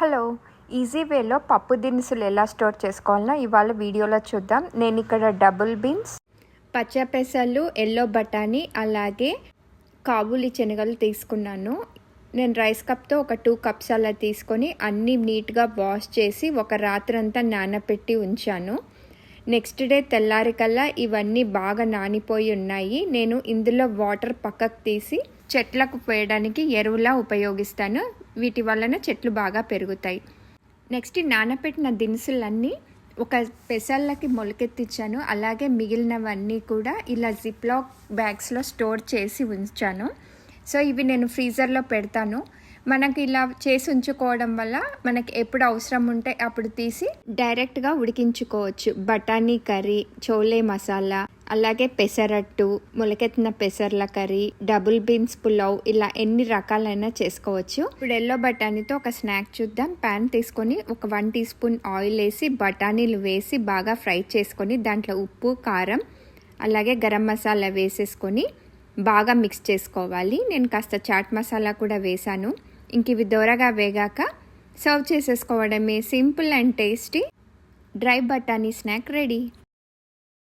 Hello, easy వేలో పప్పు దినుసులు ఎలా స్టోర్ చేసుకోవాలో ఇవాళ వీడియోలో చూద్దాం. నేను ఇక్కడ డబుల్ బీన్స్, పచ్చపెసలు, ఎల్లో బఠానీ, అలాగే కాబూలి శనగలు తీసుకున్నాను. నేను రైస్ కప్తో ఒక 2 కప్స్ అలా తీసుకొని అన్నీ నీట్గా వాష్ చేసి ఒక రాత్రంతా నానబెట్టి ఉంచాను. నెక్స్ట్ డే తెల్లారికల్లా ఇవన్నీ బాగా నానిపోయి ఉన్నాయి. నేను ఇందులో వాటర్ పక్కకు తీసి చెట్లకు పోయడానికి ఎరువులా ఉపయోగిస్తాను. వీటి వలన చెట్లు బాగా పెరుగుతాయి. నెక్స్ట్ నానబెట్టిన దినుసులన్నీ ఒక పెసళ్ళకి మొలకెత్తించాను. అలాగే మిగిలినవన్నీ కూడా ఇలా జిప్లాక్ బ్యాగ్స్లో స్టోర్ చేసి ఉంచాను. సో ఇవి నేను ఫ్రీజర్లో పెడతాను. మనకి ఇలా చేసి ఉంచుకోవడం వల్ల మనకి ఎప్పుడు అవసరం ఉంటే అప్పుడు తీసి డైరెక్ట్గా ఉడికించుకోవచ్చు. బఠానీ కర్రీ, చోలే మసాలా, అలాగే పెసరట్టు, మొలకెత్తిన పెసర్ల కర్రీ, డబుల్ బీన్స్ పులావ్, ఇలా ఎన్ని రకాలైనా చేసుకోవచ్చు. ఇప్పుడు ఎల్లో బఠానీతో ఒక స్నాక్ చూద్దాం. ప్యాన్ తీసుకొని ఒక 1 టీ స్పూన్ ఆయిల్ వేసి బఠానీలు వేసి బాగా ఫ్రై చేసుకొని దాంట్లో ఉప్పు, కారం, అలాగే గరం మసాలా వేసేసుకొని బాగా మిక్స్ చేసుకోవాలి. నేను కాస్త చాట్ మసాలా కూడా వేసాను. ఇంక ఇవి దోరగా వేగాక సర్వ్ చేసేసుకోవడమే. సింపుల్ అండ్ టేస్టీ డ్రై బఠానీ స్నాక్ రెడీ.